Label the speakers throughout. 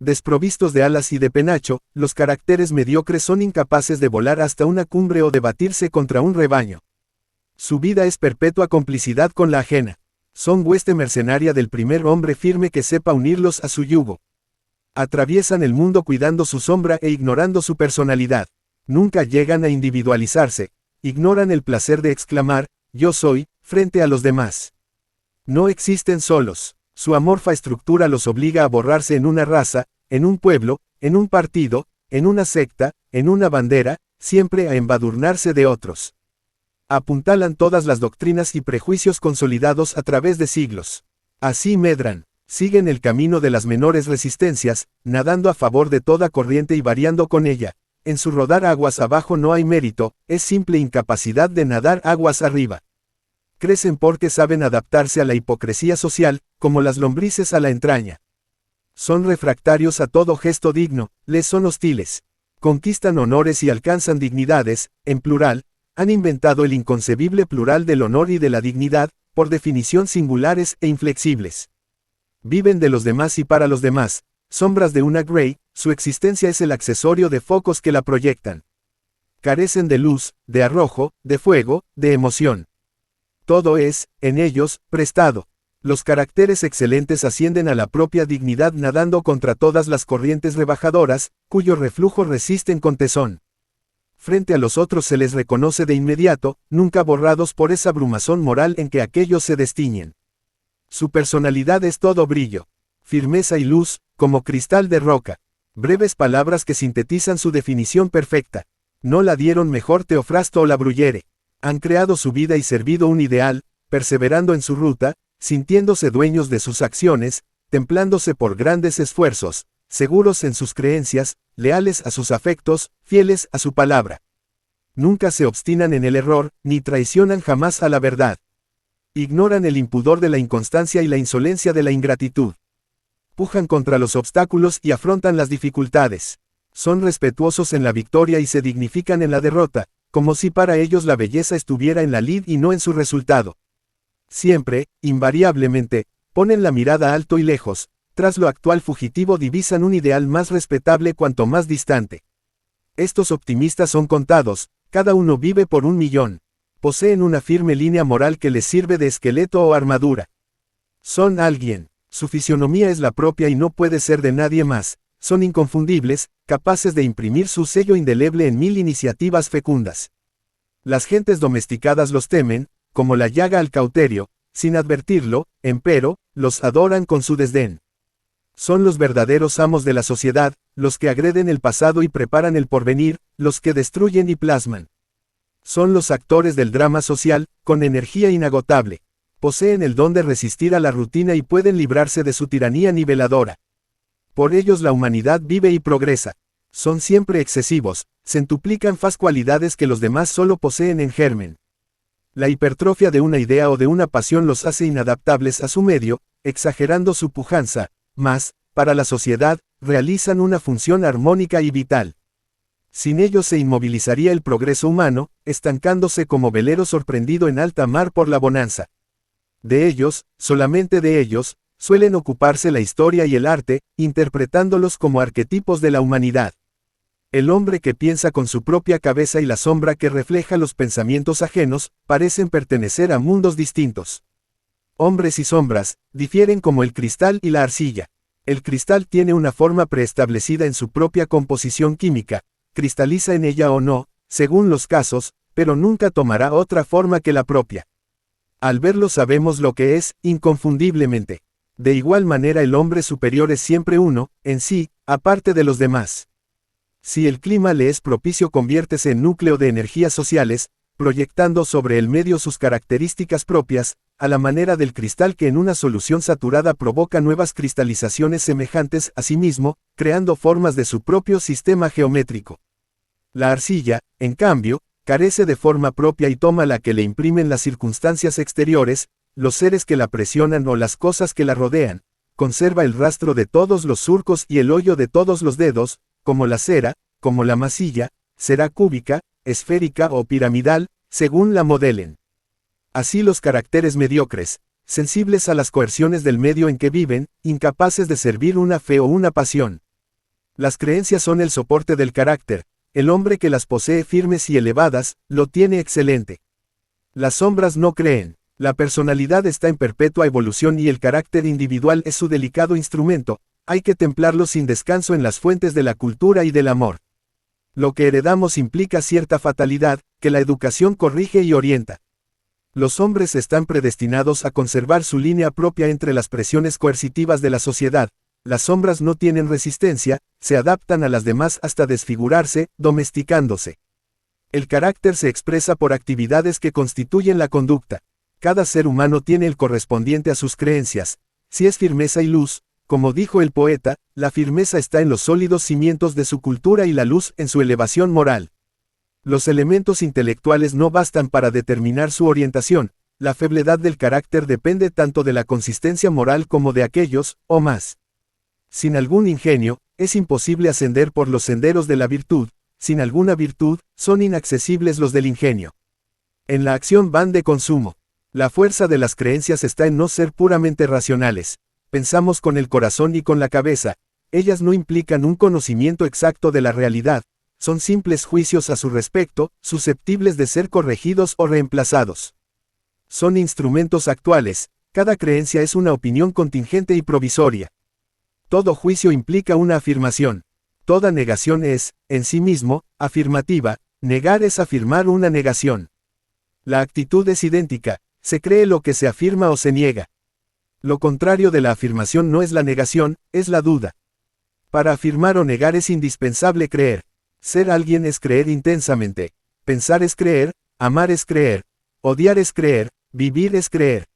Speaker 1: Desprovistos de alas y de penacho, los caracteres mediocres son incapaces de volar hasta una cumbre o de batirse contra un rebaño. Su vida es perpetua complicidad con la ajena. Son hueste mercenaria del primer hombre firme que sepa unirlos a su yugo. Atraviesan el mundo cuidando su sombra e ignorando su personalidad. Nunca llegan a individualizarse. Ignoran el placer de exclamar, yo soy, frente a los demás. No existen solos. Su amorfa estructura los obliga a borrarse en una raza, en un pueblo, en un partido, en una secta, en una bandera, siempre a embadurnarse de otros. Apuntalan todas las doctrinas y prejuicios consolidados a través de siglos. Así medran, siguen el camino de las menores resistencias, nadando a favor de toda corriente y variando con ella. En su rodar aguas abajo no hay mérito, es simple incapacidad de nadar aguas arriba. Crecen porque saben adaptarse a la hipocresía social, como las lombrices a la entraña. Son refractarios a todo gesto digno, les son hostiles. Conquistan honores y alcanzan dignidades, en plural, han inventado el inconcebible plural del honor y de la dignidad, por definición singulares e inflexibles. Viven de los demás y para los demás, sombras de una Grey, su existencia es el accesorio de focos que la proyectan. Carecen de luz, de arrojo, de fuego, de emoción. Todo es, en ellos, prestado. Los caracteres excelentes ascienden a la propia dignidad nadando contra todas las corrientes rebajadoras, cuyo reflujo resisten con tesón. Frente a los otros se les reconoce de inmediato, nunca borrados por esa brumazón moral en que aquellos se destiñen. Su personalidad es todo brillo, firmeza y luz, como cristal de roca. Breves palabras que sintetizan su definición perfecta. No la dieron mejor Teofrasto o la Bruyere. Han creado su vida y servido un ideal, perseverando en su ruta, sintiéndose dueños de sus acciones, templándose por grandes esfuerzos, seguros en sus creencias, leales a sus afectos, fieles a su palabra. Nunca se obstinan en el error, ni traicionan jamás a la verdad. Ignoran el impudor de la inconstancia y la insolencia de la ingratitud. Pujan contra los obstáculos y afrontan las dificultades. Son respetuosos en la victoria y se dignifican en la derrota, como si para ellos la belleza estuviera en la lid y no en su resultado. Siempre, invariablemente, ponen la mirada alto y lejos, tras lo actual fugitivo divisan un ideal más respetable cuanto más distante. Estos optimistas son contados, cada uno vive por 1.000.000. Poseen una firme línea moral que les sirve de esqueleto o armadura. Son alguien, su fisionomía es la propia y no puede ser de nadie más, son inconfundibles, capaces de imprimir su sello indeleble en 1000 iniciativas fecundas. Las gentes domesticadas los temen, como la llaga al cauterio, sin advertirlo, empero, los adoran con su desdén. Son los verdaderos amos de la sociedad, los que agreden el pasado y preparan el porvenir, los que destruyen y plasman. Son los actores del drama social, con energía inagotable. Poseen el don de resistir a la rutina y pueden librarse de su tiranía niveladora. Por ellos la humanidad vive y progresa. Son siempre excesivos, centuplican cualidades que los demás solo poseen en germen. La hipertrofia de una idea o de una pasión los hace inadaptables a su medio, exagerando su pujanza, mas, para la sociedad, realizan una función armónica y vital. Sin ellos se inmovilizaría el progreso humano, estancándose como velero sorprendido en alta mar por la bonanza. De ellos, solamente de ellos, suelen ocuparse la historia y el arte, interpretándolos como arquetipos de la humanidad. El hombre que piensa con su propia cabeza y la sombra que refleja los pensamientos ajenos, parecen pertenecer a mundos distintos. Hombres y sombras, difieren como el cristal y la arcilla. El cristal tiene una forma preestablecida en su propia composición química, cristaliza en ella o no, según los casos, pero nunca tomará otra forma que la propia. Al verlo sabemos lo que es, inconfundiblemente. De igual manera el hombre superior es siempre uno, en sí, aparte de los demás. Si el clima le es propicio conviértese en núcleo de energías sociales, proyectando sobre el medio sus características propias, a la manera del cristal que en una solución saturada provoca nuevas cristalizaciones semejantes a sí mismo, creando formas de su propio sistema geométrico. La arcilla, en cambio, carece de forma propia y toma la que le imprimen las circunstancias exteriores, los seres que la presionan o las cosas que la rodean, conserva el rastro de todos los surcos y el hoyo de todos los dedos, como la cera, como la masilla, será cúbica, esférica o piramidal, según la modelen. Así los caracteres mediocres, sensibles a las coerciones del medio en que viven, incapaces de servir una fe o una pasión, Las creencias son el soporte del carácter. El hombre que las posee firmes y elevadas, lo tiene excelente. Las sombras no creen. La personalidad está en perpetua evolución y el carácter individual es su delicado instrumento. Hay que templarlo sin descanso en las fuentes de la cultura y del amor. Lo que heredamos implica cierta fatalidad, que la educación corrige y orienta. Los hombres están predestinados a conservar su línea propia entre las presiones coercitivas de la sociedad. Las sombras no tienen resistencia, se adaptan a las demás hasta desfigurarse, domesticándose. El carácter se expresa por actividades que constituyen la conducta. Cada ser humano tiene el correspondiente a sus creencias. Si es firmeza y luz, como dijo el poeta, la firmeza está en los sólidos cimientos de su cultura y la luz en su elevación moral. Los elementos intelectuales no bastan para determinar su orientación. La febledad del carácter depende tanto de la consistencia moral como de aquellos, o más. Sin algún ingenio, es imposible ascender por los senderos de la virtud. Sin alguna virtud, son inaccesibles los del ingenio. En la acción van de consumo. La fuerza de las creencias está en no ser puramente racionales. Pensamos con el corazón y con la cabeza. Ellas no implican un conocimiento exacto de la realidad. Son simples juicios a su respecto, susceptibles de ser corregidos o reemplazados. Son instrumentos actuales. Cada creencia es una opinión contingente y provisoria. Todo juicio implica una afirmación. Toda negación es, en sí mismo, afirmativa. Negar es afirmar una negación. La actitud es idéntica. Se cree lo que se afirma o se niega. Lo contrario de la afirmación no es la negación, es la duda. Para afirmar o negar es indispensable creer. Ser alguien es creer intensamente. Pensar es creer, amar es creer. Odiar es creer, vivir es creer.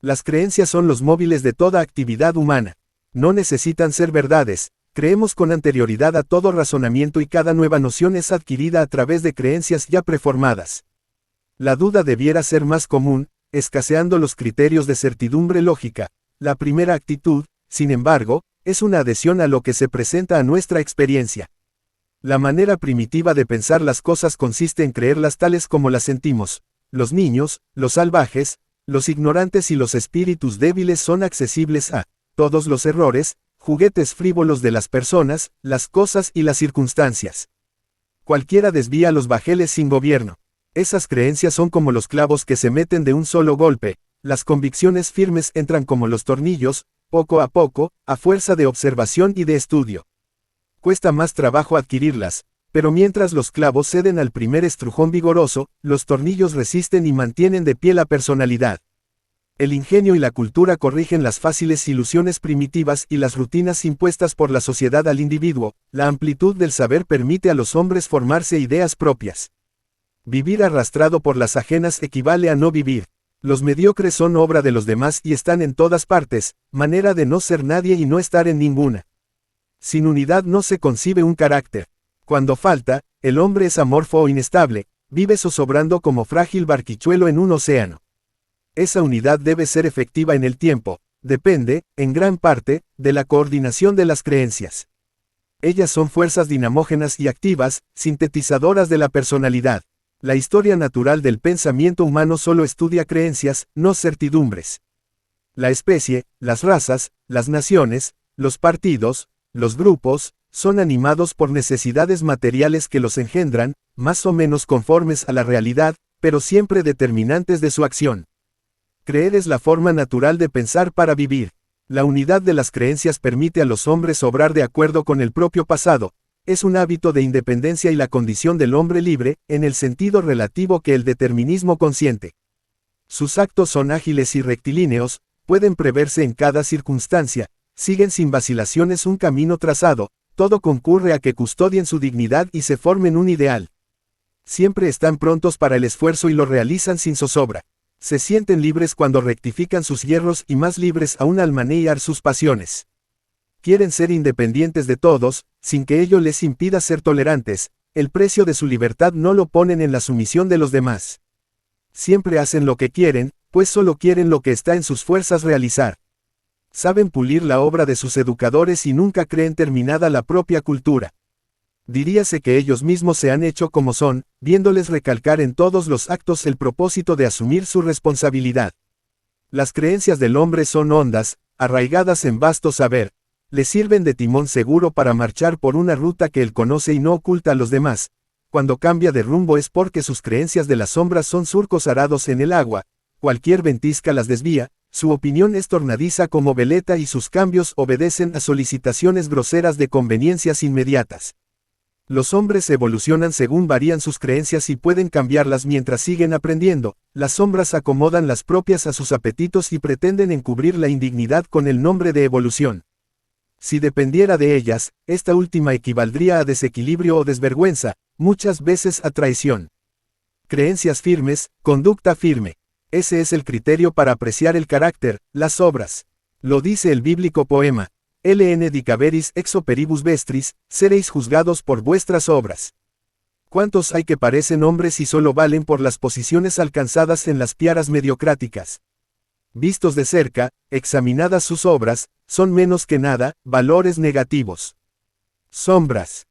Speaker 1: Las creencias son los móviles de toda actividad humana. No necesitan ser verdades. Creemos con anterioridad a todo razonamiento y cada nueva noción es adquirida a través de creencias ya preformadas. La duda debiera ser más común, escaseando los criterios de certidumbre lógica. La primera actitud, sin embargo, es una adhesión a lo que se presenta a nuestra experiencia. La manera primitiva de pensar las cosas consiste en creerlas tales como las sentimos. Los niños, los salvajes, los ignorantes y los espíritus débiles son accesibles a todos los errores, juguetes frívolos de las personas, las cosas y las circunstancias. Cualquiera desvía a los bajeles sin gobierno. Esas creencias son como los clavos que se meten de un solo golpe. Las convicciones firmes entran como los tornillos, poco, a fuerza de observación y de estudio. Cuesta más trabajo adquirirlas, pero mientras los clavos ceden al primer estrujón vigoroso, los tornillos resisten y mantienen de pie la personalidad. El ingenio y la cultura corrigen las fáciles ilusiones primitivas y las rutinas impuestas por la sociedad al individuo. La amplitud del saber permite a los hombres formarse ideas propias. Vivir arrastrado por las ajenas equivale a no vivir. Los mediocres son obra de los demás y están en todas partes, manera de no ser nadie y no estar en ninguna. Sin unidad no se concibe un carácter. Cuando falta, el hombre es amorfo o inestable, vive zozobrando como frágil barquichuelo en un océano. Esa unidad debe ser efectiva en el tiempo, depende, en gran parte, de la coordinación de las creencias. Ellas son fuerzas dinamógenas y activas, sintetizadoras de la personalidad. La historia natural del pensamiento humano solo estudia creencias, no certidumbres. La especie, las razas, las naciones, los partidos, los grupos, son animados por necesidades materiales que los engendran, más o menos conformes a la realidad, pero siempre determinantes de su acción. Creer es la forma natural de pensar para vivir. La unidad de las creencias permite a los hombres obrar de acuerdo con el propio pasado. Es un hábito de independencia y la condición del hombre libre, en el sentido relativo que el determinismo consiente. Sus actos son ágiles y rectilíneos, pueden preverse en cada circunstancia, siguen sin vacilaciones un camino trazado, todo concurre a que custodien su dignidad y se formen un ideal. Siempre están prontos para el esfuerzo y lo realizan sin zozobra. Se sienten libres cuando rectifican sus hierros y más libres aún al manejar sus pasiones. Quieren ser independientes de todos, sin que ello les impida ser tolerantes. El precio de su libertad no lo ponen en la sumisión de los demás. Siempre hacen lo que quieren, pues solo quieren lo que está en sus fuerzas realizar. Saben pulir la obra de sus educadores y nunca creen terminada la propia cultura. Diríase que ellos mismos se han hecho como son, viéndoles recalcar en todos los actos el propósito de asumir su responsabilidad. Las creencias del hombre son hondas, arraigadas en vasto saber. Le sirven de timón seguro para marchar por una ruta que él conoce y no oculta a los demás. Cuando cambia de rumbo es porque sus creencias de las sombras son surcos arados en el agua, cualquier ventisca las desvía, su opinión es tornadiza como veleta y sus cambios obedecen a solicitaciones groseras de conveniencias inmediatas. Los hombres evolucionan según varían sus creencias y pueden cambiarlas mientras siguen aprendiendo. Las sombras acomodan las propias a sus apetitos y pretenden encubrir la indignidad con el nombre de evolución. Si dependiera de ellas, esta última equivaldría a desequilibrio o desvergüenza, muchas veces a traición. Creencias firmes, conducta firme. Ese es el criterio para apreciar el carácter, las obras. Lo dice el bíblico poema. LN dicaveris ex operibus vestris, seréis juzgados por vuestras obras. ¿Cuántos hay que parecen hombres y solo valen por las posiciones alcanzadas en las piaras mediocráticas? Vistos de cerca, examinadas sus obras, son menos que nada, valores negativos. Sombras.